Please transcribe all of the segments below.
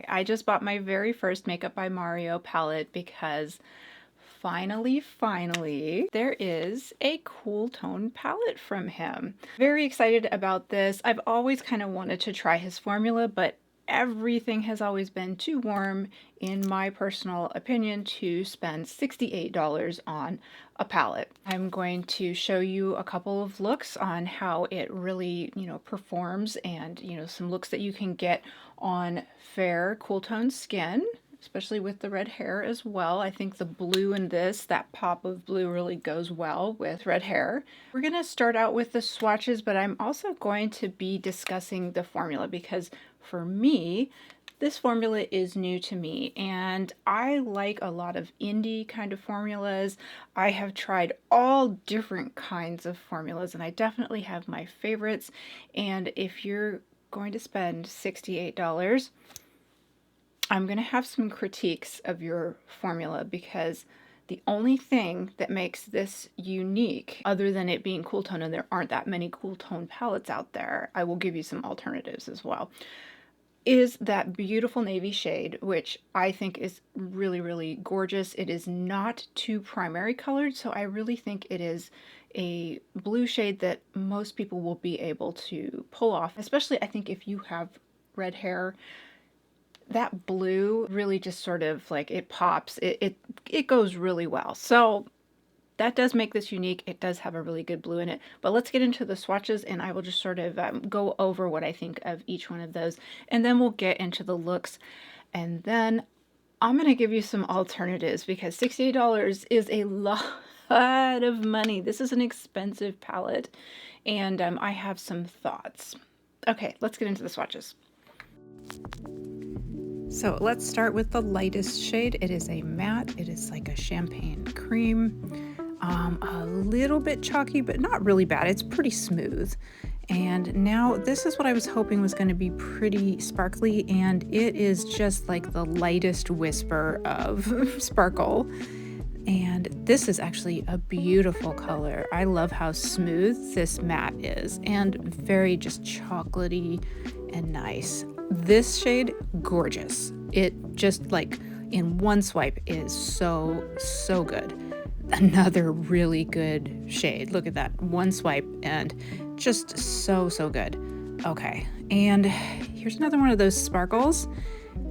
I just bought my very first Makeup by Mario palette because finally, there is a cool tone palette from him. Very excited about this. I've always kind of wanted to try his formula, but everything has always been too warm, in my personal opinion, to spend $68 on a palette. I'm going to show you a couple of looks on how it really, performs, and, some looks that you can get on fair, cool tone skin, especially with the red hair as well. I think the blue in this, that pop of blue, really goes well with red hair. We're going to start out with the swatches, but I'm also going to be discussing the formula because for me, this formula is new to me, and I like a lot of indie kind of formulas. I have tried all different kinds of formulas, and I definitely have my favorites. And if you're going to spend $68, I'm going to have some critiques of your formula because the only thing that makes this unique, other than it being cool tone, and there aren't that many cool tone palettes out there, I will give you some alternatives as well, is that beautiful navy shade, which I think is really, really gorgeous. It is not too primary colored, so I really think it is a blue shade that most people will be able to pull off, especially I think if you have red hair. That blue really just sort of like, it pops, it goes really well. So that does make this unique. It does have a really good blue in it. But let's get into the swatches, and I will just sort of go over what I think of each one of those, and then we'll get into the looks, and then I'm going to give you some alternatives because $68 is a lot of money. This is an expensive palette, and I have some thoughts. Okay, let's get into the swatches. So let's start with the lightest shade. It is a matte. It is like a champagne cream. A little bit chalky, but not really bad. It's pretty smooth. And now this is what I was hoping was going to be pretty sparkly, and it is just like the lightest whisper of sparkle. And this is actually a beautiful color. I love how smooth this matte is, and very just chocolatey and nice. This shade, gorgeous. It just like in one swipe is so good. Another really good shade. Look at that, one swipe and just so good. Okay, and here's another one of those sparkles.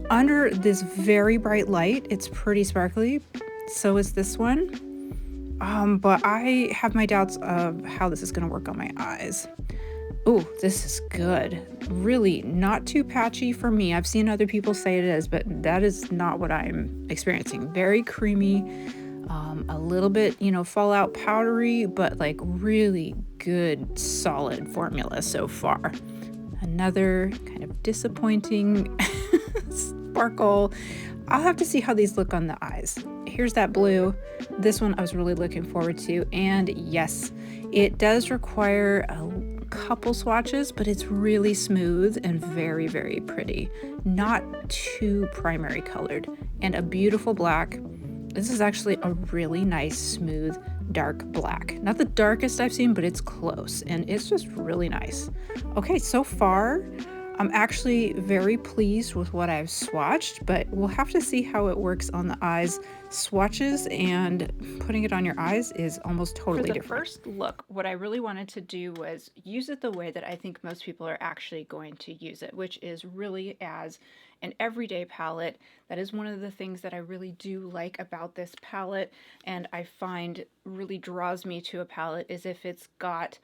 Under this very bright light, it's pretty sparkly. So is this one. But I have my doubts of how this is going to work on my eyes. Oh, this is good. Really not too patchy for me. I've seen other people say it is, but that is not what I'm experiencing. Very creamy, a little bit, fallout powdery, but like really good, solid formula so far. Another kind of disappointing sparkle. I'll have to see how these look on the eyes. Here's that blue. This one I was really looking forward to. And yes, it does require a couple swatches, but it's really smooth and very, very pretty. Not too primary colored. And a beautiful black. This is actually a really nice, smooth, dark black. Not the darkest I've seen, but it's close. And it's just really nice. Okay, so far, I'm actually very pleased with what I've swatched, but we'll have to see how it works on the eyes. Swatches and putting it on your eyes is almost totally different. For the first look, what I really wanted to do was use it the way that I think most people are actually going to use it, which is really as an everyday palette. That is one of the things that I really do like about this palette, and I find really draws me to a palette is if it's got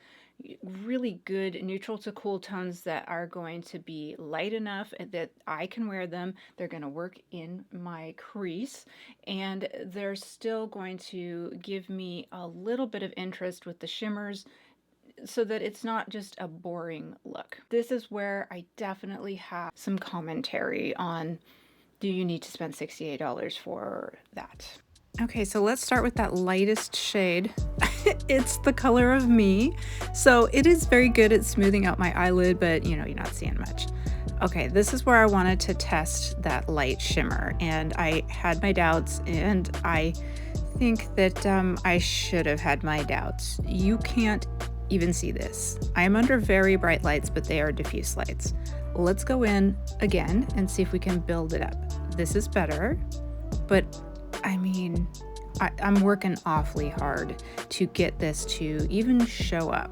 really good neutral to cool tones that are going to be light enough that I can wear them. They're going to work in my crease, and they're still going to give me a little bit of interest with the shimmers so that it's not just a boring look. This is where I definitely have some commentary on, do you need to spend $68 for that? Okay, so let's start with that lightest shade. It's the color of me. So it is very good at smoothing out my eyelid, but you're not seeing much. Okay, this is where I wanted to test that light shimmer, and I had my doubts, and I think that I should have had my doubts. You can't even see this. I am under very bright lights, but they are diffuse lights. let's go in again and see if we can build it up. This is better, but I mean, I'm working awfully hard to get this to even show up.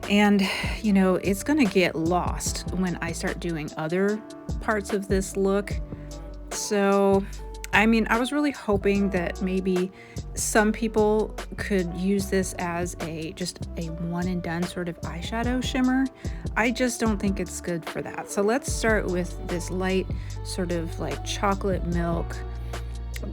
And, you know, it's gonna get lost when I start doing other parts of this look. So, I mean, I was really hoping that maybe some people could use this as just a one and done sort of eyeshadow shimmer. I just don't think it's good for that. So let's start with this light sort of like chocolate milk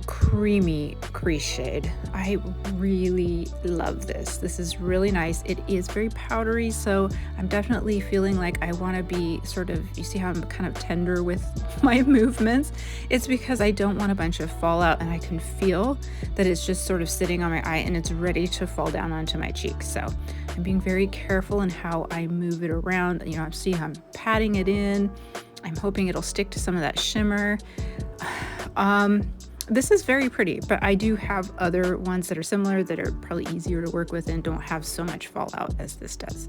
creamy crease shade. I really love this. This is really nice. It is very powdery, so I'm definitely feeling like I want to be sort of, you see how I'm kind of tender with my movements? It's because I don't want a bunch of fallout, and I can feel that it's just sort of sitting on my eye and it's ready to fall down onto my cheek. So I'm being very careful in how I move it around. You know, I see how I'm patting it in. I'm hoping it'll stick to some of that shimmer. This is very pretty, but I do have other ones that are similar that are probably easier to work with and don't have so much fallout as this does.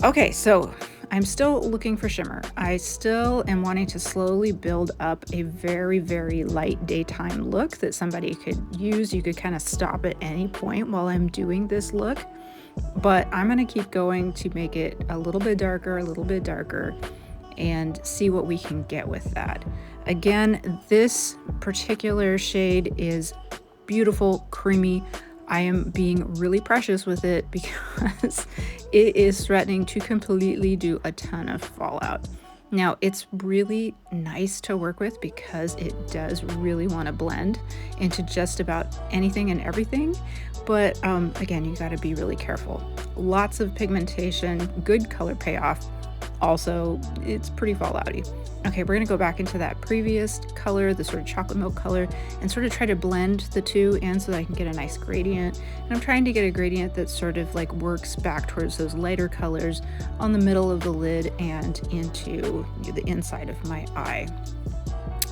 Okay, so I'm still looking for shimmer. I still am wanting to slowly build up a very, very light daytime look that somebody could use. You could kind of stop at any point while I'm doing this look, but I'm gonna keep going to make it a little bit darker, and see what we can get with that. Again, this particular shade is beautiful, creamy. I am being really precious with it because it is threatening to completely do a ton of fallout. Now, it's really nice to work with because it does really want to blend into just about anything and everything. But again, you got to be really careful. Lots of pigmentation, good color payoff. Also, it's pretty fallouty. Okay, we're gonna go back into that previous color, the sort of chocolate milk color, and sort of try to blend the two in so that I can get a nice gradient. And I'm trying to get a gradient that sort of like works back towards those lighter colors on the middle of the lid and into the inside of my eye.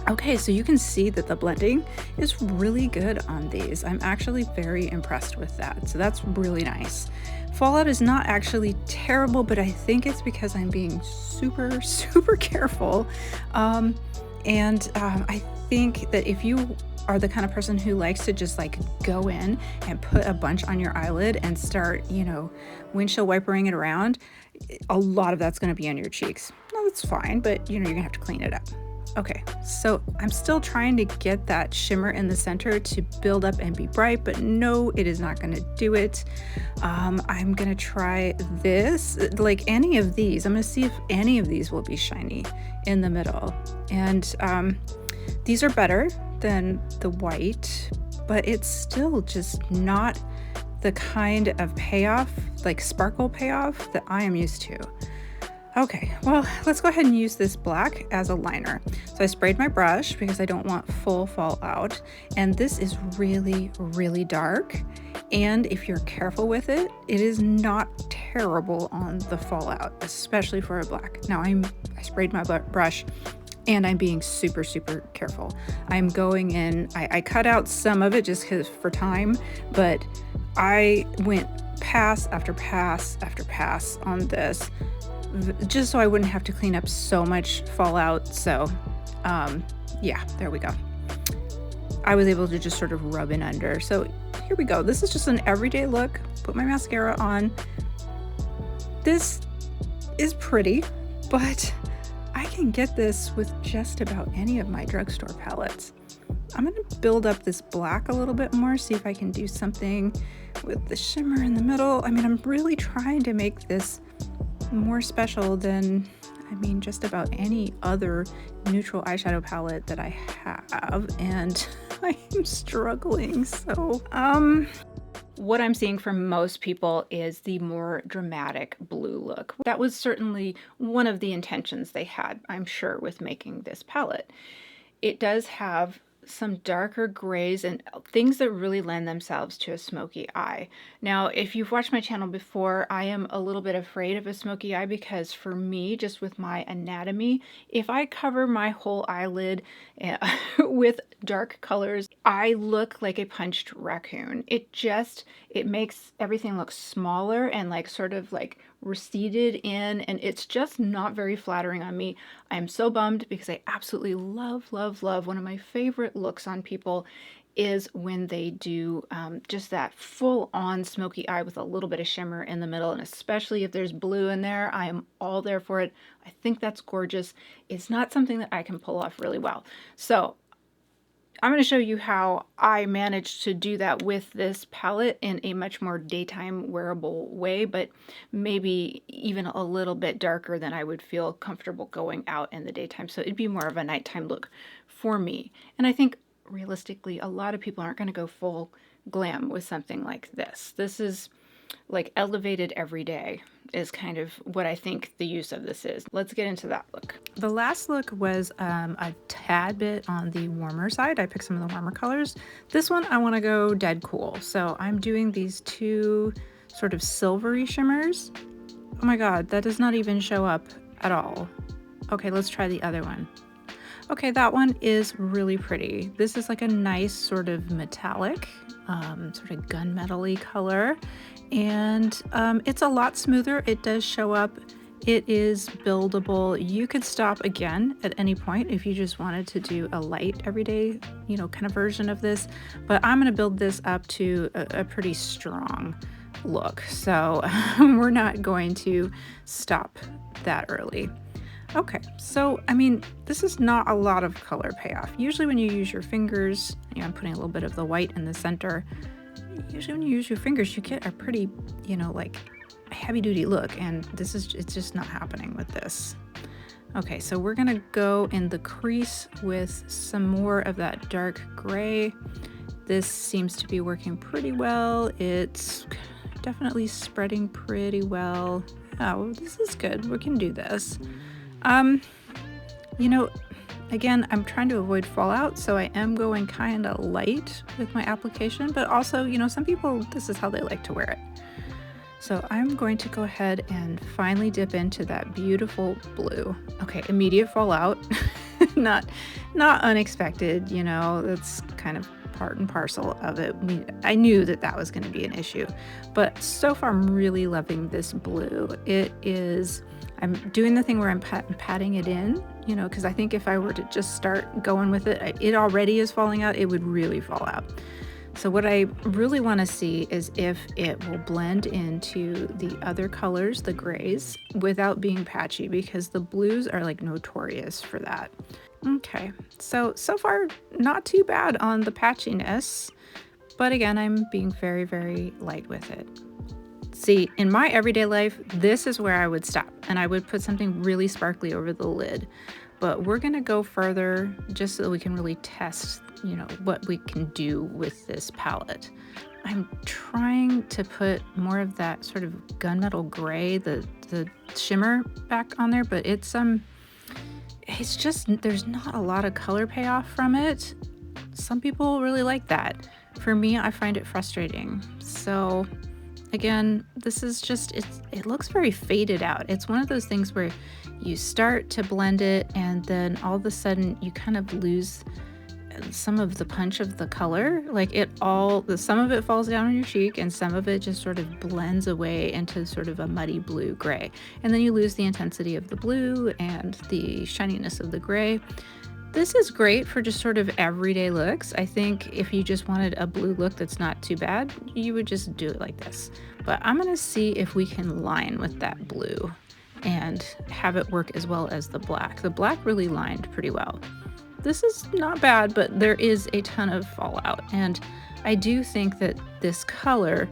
Okay, so you can see that the blending is really good on these. I'm actually very impressed with that. So that's really nice. Fallout is not actually terrible, but I think it's because I'm being super, super careful. I think that if you are the kind of person who likes to just like go in and put a bunch on your eyelid and start, you know, windshield wipering it around, a lot of that's going to be on your cheeks. No, that's fine, but you know, you're gonna have to clean it up. Okay, so I'm still trying to get that shimmer in the center to build up and be bright, but no, it is not gonna do it. I'm gonna try this, like any of these. I'm gonna see if any of these will be shiny in the middle. And these are better than the white, but it's still just not the kind of payoff, like sparkle payoff that I am used to. Okay, well, let's go ahead and use this black as a liner. So I sprayed my brush because I don't want full fallout. And this is really, really dark. And if you're careful with it, it is not terrible on the fallout, especially for a black. Now I sprayed my brush and I'm being super, super careful. I'm going in, I cut out some of it just because for time, but I went pass after pass after pass on this, just so I wouldn't have to clean up so much fallout. So yeah, there we go. I was able to just sort of rub it under. So here we go. This is just an everyday look. Put my mascara on. This is pretty, but I can get this with just about any of my drugstore palettes. I'm gonna build up this black a little bit more, see if I can do something with the shimmer in the middle. I mean, I'm really trying to make this more special than, I mean, just about any other neutral eyeshadow palette that I have, and I'm struggling. So what I'm seeing from most people is the more dramatic blue look. That was certainly one of the intentions they had, I'm sure, with making this palette. It does have some darker grays and things that really lend themselves to a smoky eye. Now, if you've watched my channel before, I am a little bit afraid of a smoky eye because for me, just with my anatomy, if I cover my whole eyelid with dark colors, I look like a punched raccoon. It makes everything look smaller and like sort of like receded in, and it's just not very flattering on me. I'm so bummed because I absolutely love, love, love. One of my favorite looks on people is when they do just that full-on smoky eye with a little bit of shimmer in the middle, and especially if there's blue in there, I am all there for it. I think that's gorgeous. It's not something that I can pull off really well. So I'm going to show you how I managed to do that with this palette in a much more daytime wearable way, but maybe even a little bit darker than I would feel comfortable going out in the daytime. So it'd be more of a nighttime look for me. And I think realistically, a lot of people aren't going to go full glam with something like this. This is like elevated every day is kind of what I think the use of this is. Let's get into that look. The last look was a tad bit on the warmer side. I picked some of the warmer colors. This one I want to go dead cool. So I'm doing these two sort of silvery shimmers. Oh my god, that does not even show up at all. Okay, let's try the other one. Okay, that one is really pretty. This is like a nice sort of metallic, sort of gunmetal-y color. And it's a lot smoother. It does show up. It is buildable. You could stop again at any point if you just wanted to do a light everyday, you know, kind of version of this. But I'm going to build this up to a pretty strong look. So we're not going to stop that early. Okay, so I mean, this is not a lot of color payoff. Usually when you use your fingers, you know, I'm putting a little bit of the white in the center. Usually when you use your fingers, you get a pretty, you know, like heavy duty look, and it's just not happening with this. Okay, so we're gonna go in the crease with some more of that dark gray. This seems to be working pretty well. It's definitely spreading pretty well. Oh, this is good. We can do this. You know, again, I'm trying to avoid fallout, so I am going kind of light with my application, but also, you know, some people, this is how they like to wear it. So I'm going to go ahead and finally dip into that beautiful blue. Okay, immediate fallout, not unexpected, you know, that's kind of part and parcel of it. I knew that that was going to be an issue, but so far I'm really loving this blue. It is, I'm doing the thing where I'm patting it in, you know, because I think if I were to just start going with it, it already is falling out, it would really fall out. So what I really want to see is if it will blend into the other colors, the grays, without being patchy, because the blues are like notorious for that. Okay, so far not too bad on the patchiness, but again, I'm being very, very light with it. See, in my everyday life, this is where I would stop, and I would put something really sparkly over the lid. But we're gonna go further just so that we can really test, you know, what we can do with this palette. I'm trying to put more of that sort of gunmetal gray, the shimmer back on there, but it's just, there's not a lot of color payoff from it. Some people really like that. For me, I find it frustrating. So again, this is just, it looks very faded out. It's one of those things where you start to blend it and then all of a sudden you kind of lose some of the punch of the color. Like some of it falls down on your cheek and some of it just sort of blends away into sort of a muddy blue gray. And then you lose the intensity of the blue and the shininess of the gray. This is great for just sort of everyday looks. I think if you just wanted a blue look that's not too bad, you would just do it like this. But I'm gonna see if we can line with that blue and have it work as well as the black. The black really lined pretty well. This is not bad, but there is a ton of fallout. And I do think that this color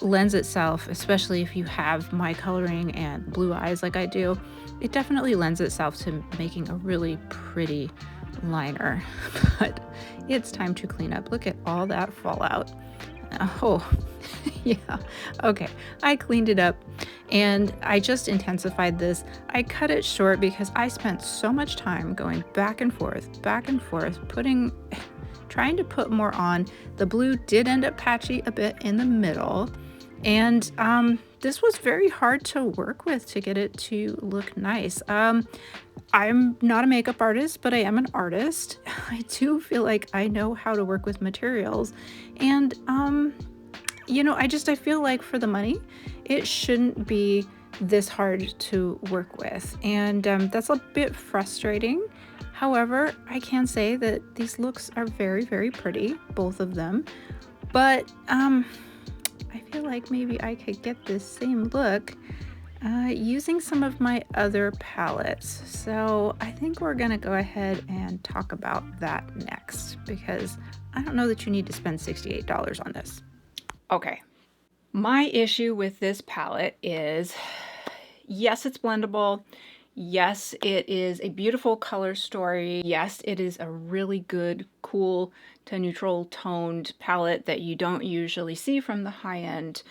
lends itself, especially if you have my coloring and blue eyes like I do, it definitely lends itself to making a really pretty liner. But it's time to clean up. Look at all that fallout. Oh, yeah. Okay, I cleaned it up and I just intensified this. I cut it short because I spent so much time going back and forth, trying to put more on. The blue did end up patchy a bit in the middle, and this was very hard to work with to get it to look nice. I'm not a makeup artist, but I am an artist. I do feel like I know how to work with materials, and you know, I feel like for the money, it shouldn't be this hard to work with, and that's a bit frustrating. However, I can say that these looks are very, very pretty, both of them, but I feel like maybe I could get this same look using some of my other palettes. So I think we're gonna go ahead and talk about that next, because I don't know that you need to spend $68 on this. Okay, my issue with this palette is, yes, it's blendable. Yes, it is a beautiful color story. Yes, it is a really good, cool to neutral toned palette that you don't usually see from the high-end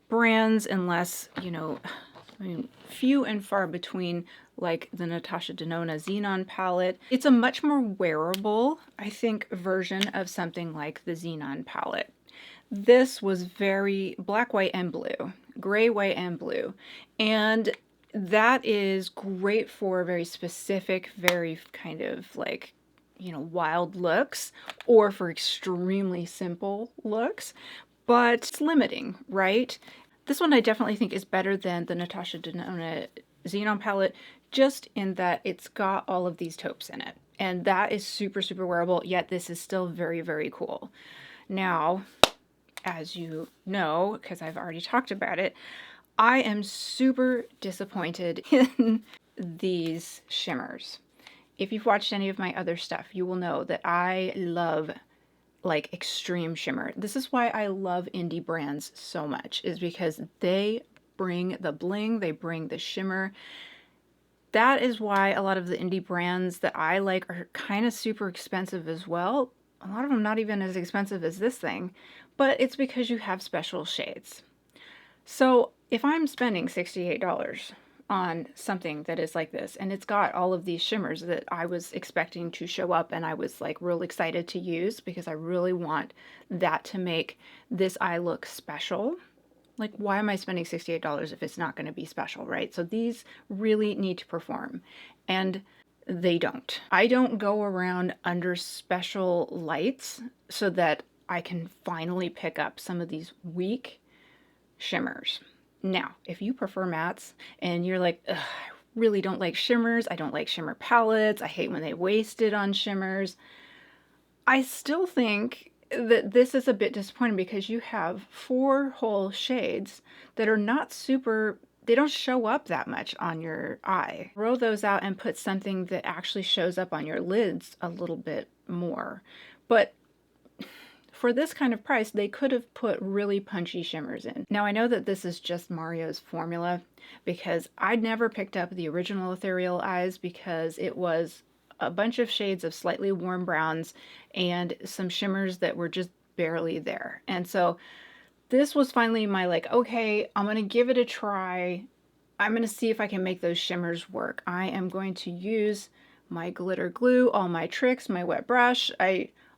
brands, unless, you know, I mean, few and far between, like the Natasha Denona Xenon palette. It's a much more wearable, I think, version of something like the Xenon palette. This was very black, white, and blue, gray, white, and blue. And that is great for very specific, very kind of like, you know, wild looks, or for extremely simple looks, but it's limiting, right? This one I definitely think is better than the Natasha Denona Xenon palette, just in that it's got all of these taupes in it. And that is super, super wearable, yet this is still very, very cool. Now, as you know, because I've already talked about it, I am super disappointed in these shimmers. If you've watched any of my other stuff, you will know that I love like extreme shimmer. This is why I love indie brands so much, is because they bring the bling, they bring the shimmer. That is why a lot of the indie brands that I like are kind of super expensive as well. A lot of them not even as expensive as this thing, but it's because you have special shades. So if I'm spending $68 on something that is like this, and it's got all of these shimmers that I was expecting to show up, and I was like real excited to use because I really want that to make this eye look special. Like, why am I spending $68 if it's not going to be special, right? So these really need to perform, and they don't. I don't go around under special lights so that I can finally pick up some of these weak shimmers. Now, if you prefer mattes and you're like, I really don't like shimmers, I don't like shimmer palettes, I hate when they waste it on shimmers, I still think that this is a bit disappointing because you have 4 whole shades that are not super, they don't show up that much on your eye. Roll those out and put something that actually shows up on your lids a little bit more. But for this kind of price, they could have put really punchy shimmers in. Now, I know that this is just Mario's formula because I'd never picked up the original Ethereal Eyes because it was a bunch of shades of slightly warm browns and some shimmers that were just barely there. And so this was finally my like, okay, I'm gonna give it a try. I'm gonna see if I can make those shimmers work. I am going to use my glitter glue, all my tricks, my wet brush.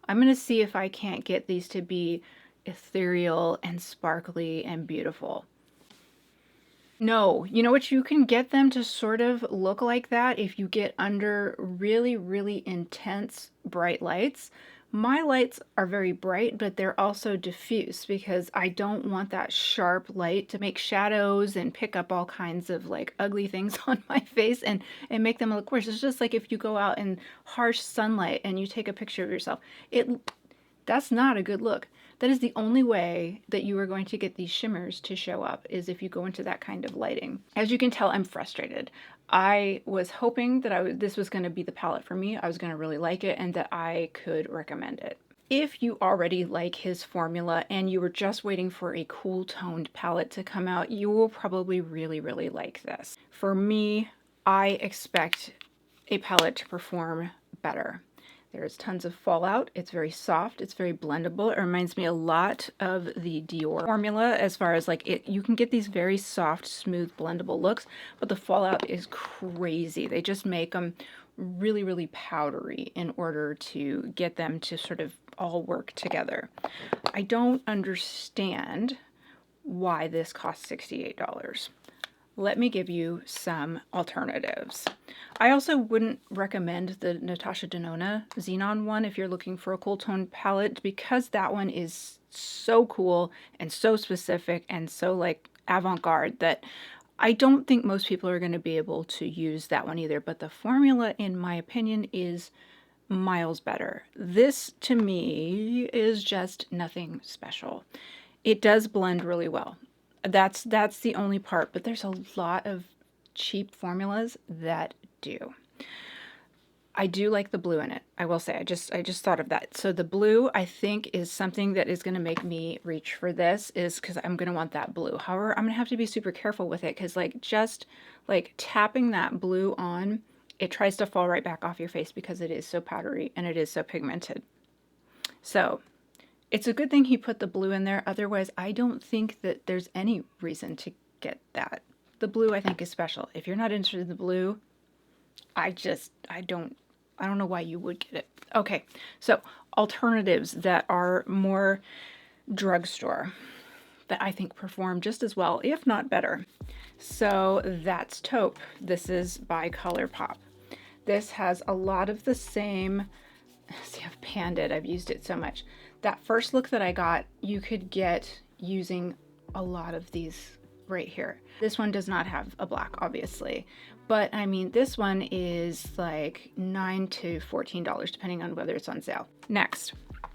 I'm going to see if I can't get these to be ethereal and sparkly and beautiful. No, you know what? You can get them to sort of look like that if you get under really, really intense bright lights. My lights are very bright, but they're also diffuse because I don't want that sharp light to make shadows and pick up all kinds of like ugly things on my face and make them look worse. It's just like if you go out in harsh sunlight and you take a picture of yourself. That's not a good look. That is the only way that you are going to get these shimmers to show up, is if you go into that kind of lighting. As you can tell, I'm frustrated. I was hoping that this was going to be the palette for me. I was going to really like it and that I could recommend it. If you already like his formula and you were just waiting for a cool toned palette to come out, you will probably really, really like this. For me, I expect a palette to perform better. There's tons of fallout. It's very soft. It's very blendable. It reminds me a lot of the Dior formula as far as like it. You can get these very soft, smooth, blendable looks, but the fallout is crazy. They just make them really, really powdery in order to get them to sort of all work together. I don't understand why this costs $68. Let me give you some alternatives. I also wouldn't recommend the Natasha Denona Xenon one if you're looking for a cool tone palette, because that one is so cool and so specific and so like avant-garde that I don't think most people are going to be able to use that one either, but the formula, in my opinion, is miles better. This, to me, is just nothing special. It does blend really well. That's the only part, but there's a lot of cheap formulas that do. I do like the blue in it. I will say, I just thought of that. So the blue, I think, is something that is going to make me reach for this, is because I'm going to want that blue. However, I'm going to have to be super careful with it, because like just like tapping that blue on, it tries to fall right back off your face because it is so powdery and it is so pigmented. So it's a good thing he put the blue in there. Otherwise, I don't think that there's any reason to get that. The blue, I think, is special. If you're not interested in the blue, I don't know why you would get it. Okay, so alternatives that are more drugstore that I think perform just as well, if not better. So that's taupe. This is by ColourPop. This has a lot of the same, see, I've panned it, I've used it so much. That first look that I got, you could get using a lot of these right here. This one does not have a black, obviously, but I mean, this one is like $9 to $14, depending on whether it's on sale. Next,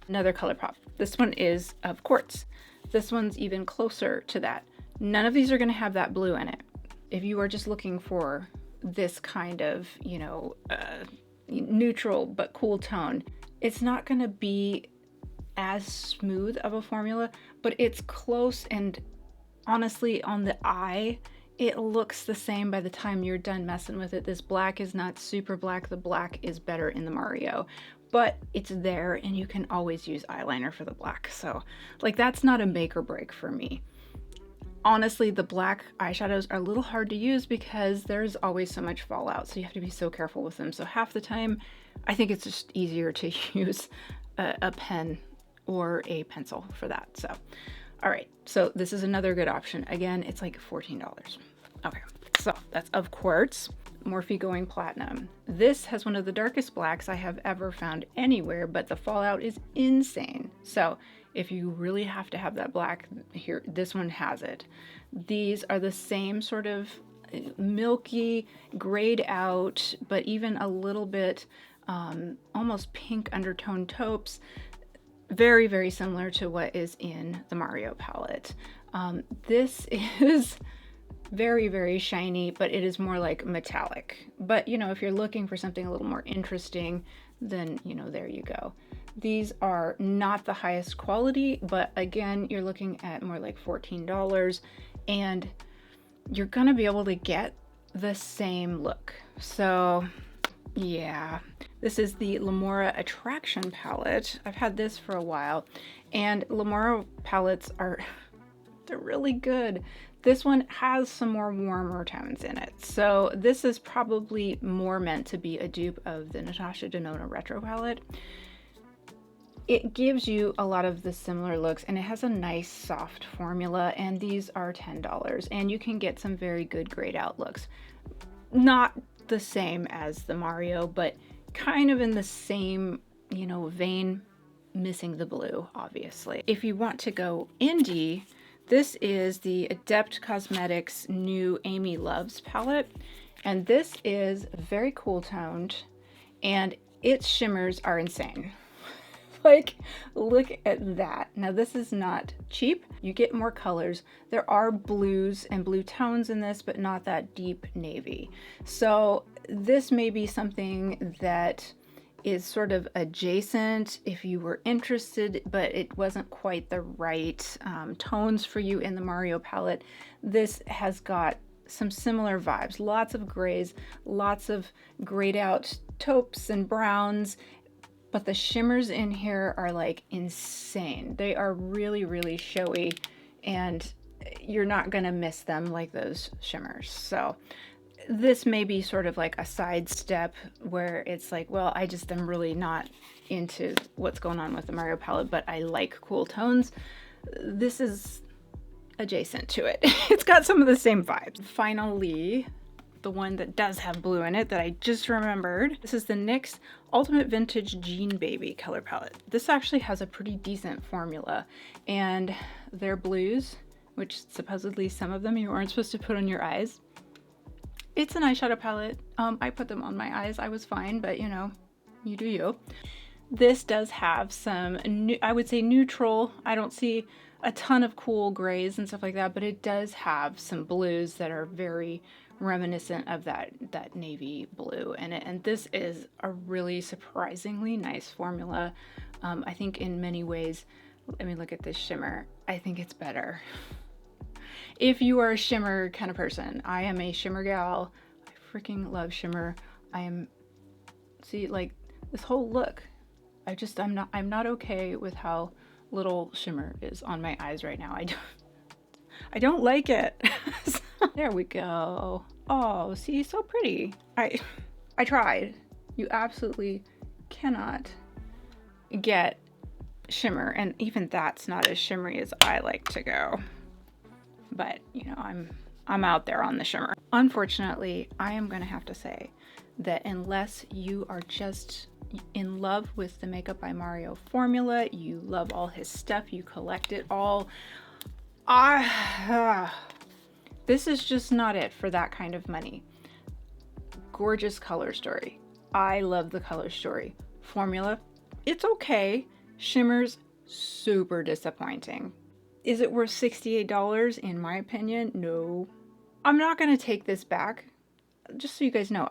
another ColourPop. This one is of quartz. This one's even closer to that. None of these are going to have that blue in it. If you are just looking for this kind of, you know, neutral but cool tone, it's not going to be as smooth of a formula, but it's close, and honestly, on the eye, it looks the same by the time you're done messing with it. This black is not super black. The black is better in the Mario, but it's there, and you can always use eyeliner for the black. So like, that's not a make or break for me. Honestly, the black eyeshadows are a little hard to use because there's always so much fallout, so you have to be so careful with them. So half the time, I think it's just easier to use a pen or a pencil for that. So all right, so this is another good option. Again, it's like $14. Okay, so that's of quartz. Morphe Going Platinum. This has one of the darkest blacks I have ever found anywhere, but the fallout is insane. So if you really have to have that black, here, this one has it. These are the same sort of milky, grayed out, but even a little bit almost pink undertone taupes. Very, very similar to what is in the Mario palette. This is very, very shiny, but it is more like metallic. But, you know, if you're looking for something a little more interesting, then, you know, there you go. These are not the highest quality, but again, you're looking at more like $14, and you're gonna be able to get the same look. So yeah, this is the Lamora Attraction palette. I've had this for a while, and Lamora palettes are, they're really good. This one has some more warmer tones in it. So this is probably more meant to be a dupe of the Natasha Denona Retro palette. It gives you a lot of the similar looks, and it has a nice soft formula, and these are $10, and you can get some very good grayed out looks. Not the same as the Mario, but kind of in the same, you know, vein, missing the blue, obviously. If you want to go indie, this is the Adept Cosmetics new Amy Loves palette, and this is very cool toned, and its shimmers are insane. Like, look at that. Now, this is not cheap. You get more colors. There are blues and blue tones in this, but not that deep navy. So this may be something that is sort of adjacent if you were interested, but it wasn't quite the right tones for you in the Mario palette. This has got some similar vibes. Lots of grays, lots of grayed out taupes and browns, but the shimmers in here are like insane. They are really, really showy, and you're not gonna miss them like those shimmers. So this may be sort of like a sidestep where it's like, well, I just am really not into what's going on with the Mario palette, but I like cool tones. This is adjacent to it. It's got some of the same vibes. Finally, the one that does have blue in it that I just remembered. This is the NYX Ultimate Vintage Jean Baby color palette. This actually has a pretty decent formula, and their blues which supposedly some of them you aren't supposed to put on your eyes. It's an eyeshadow palette. I put them on my eyes. I was fine, but you know, you do you. This does have some, I would say neutral. I don't see a ton of cool grays and stuff like that, but it does have some blues that are very reminiscent of that navy blue in it. And this is a really surprisingly nice formula. I think in many ways, I mean, look at this shimmer. I think it's better. If you are a shimmer kind of person, I am a shimmer gal. I freaking love shimmer. See, like this whole look, I'm not okay with how little shimmer is on my eyes right now. I don't like it. There we go. Oh, see, so pretty. I tried. You absolutely cannot get shimmer, and even that's not as shimmery as I like to go. But, you know, I'm out there on the shimmer. Unfortunately, I am gonna have to say that unless you are just in love with the Makeup by Mario formula, you love all his stuff, you collect it all, this is just not it for that kind of money. Gorgeous color story. I love the color story. Formula, it's okay. Shimmer's super disappointing. Is it worth $68 in my opinion? No. I'm not gonna take this back. Just so you guys know,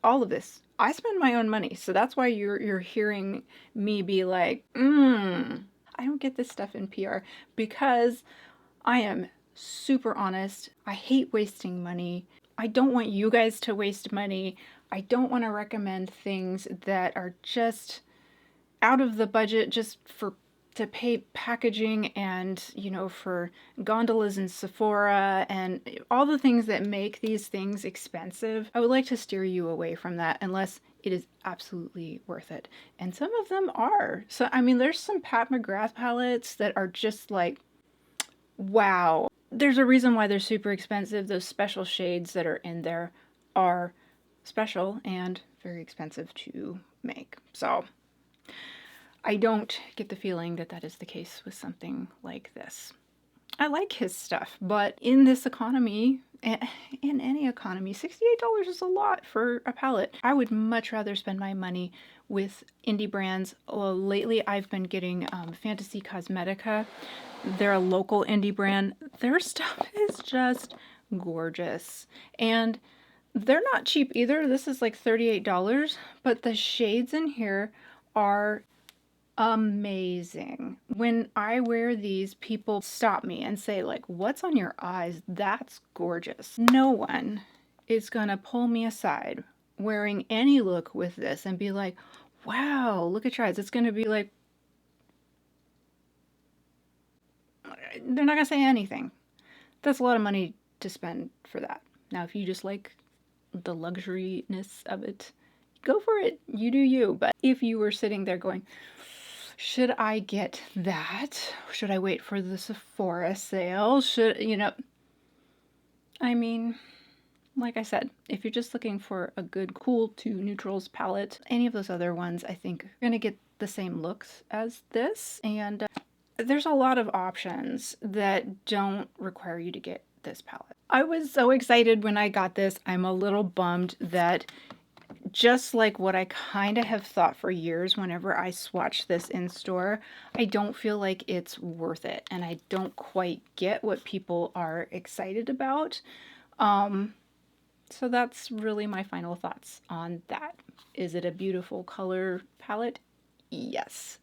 all of this, I spend my own money, so that's why you're hearing me be like, I don't get this stuff in PR, because I am super honest. I hate wasting money. I don't want you guys to waste money. I don't want to recommend things that are just out of the budget just to pay packaging and, you know, for gondolas in Sephora and all the things that make these things expensive. I would like to steer you away from that unless it is absolutely worth it. And some of them are. So, I mean, there's some Pat McGrath palettes that are just like, wow. There's a reason why they're super expensive. Those special shades that are in there are special and very expensive to make. So I don't get the feeling that that is the case with something like this. I like his stuff, but in this economy, in any economy, $68 is a lot for a palette. I would much rather spend my money with indie brands. Well, lately I've been getting Fantasy Cosmetica. They're a local indie brand. Their stuff is just gorgeous. And they're not cheap either. This is like $38, but the shades in here are amazing. When I wear these, people stop me and say like, what's on your eyes? That's gorgeous. No one is gonna pull me aside wearing any look with this and be like, wow, look at your eyes. It's gonna be like, they're not gonna say anything. That's a lot of money to spend for that. Now, if you just like the luxuriness of it, go for it. You do you. But if you were sitting there going, should I get that? Should I wait for the Sephora sale? Should, you know, I mean, like I said, if you're just looking for a good cool to neutrals palette, any of those other ones, I think you're gonna get the same looks as this. And there's a lot of options that don't require you to get this palette. I was so excited when I got this. I'm a little bummed that, just like what I kind of have thought for years whenever I swatch this in store, I don't feel like it's worth it. And I don't quite get what people are excited about. So that's really my final thoughts on that. Is it a beautiful color palette? Yes.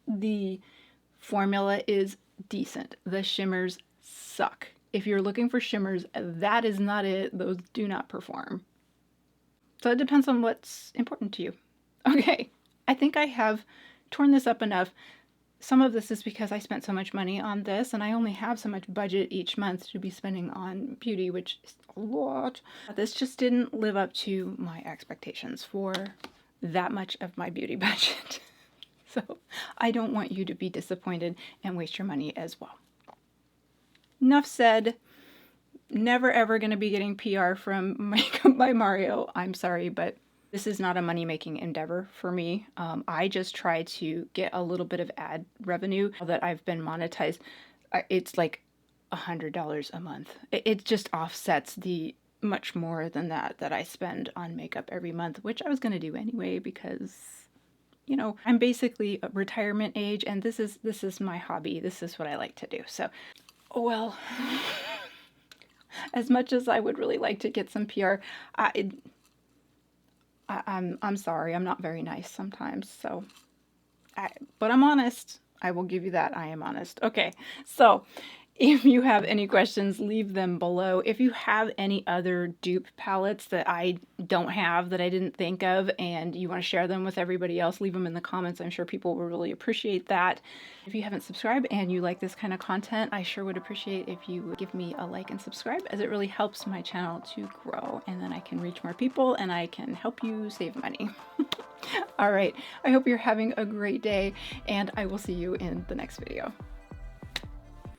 The formula is decent. The shimmers suck. If you're looking for shimmers, that is not it. Those do not perform. So it depends on what's important to you. Okay, I think I have torn this up enough. Some of this is because I spent so much money on this and I only have so much budget each month to be spending on beauty, which is a lot. This just didn't live up to my expectations for that much of my beauty budget. So I don't want you to be disappointed and waste your money as well. Enough said. Never ever going to be getting PR from Makeup by Mario. I'm sorry, but this is not a money-making endeavor for me. I just try to get a little bit of ad revenue now that I've been monetized. It's like $100 a month. It just offsets the much more than that I spend on makeup every month, which I was going to do anyway because, you know, I'm basically a retirement age, and this is my hobby. This is what I like to do. So, well, as much as I would really like to get some PR, I'm sorry, I'm not very nice sometimes. So, but I'm honest. I will give you that. I am honest. Okay, so if you have any questions, leave them below. If you have any other dupe palettes that I don't have, that I didn't think of, and you want to share them with everybody else, leave them in the comments. I'm sure people will really appreciate that. If you haven't subscribed and you like this kind of content, I sure would appreciate if you would give me a like and subscribe, as it really helps my channel to grow, and then I can reach more people and I can help you save money. All right, I hope you're having a great day, and I will see you in the next video.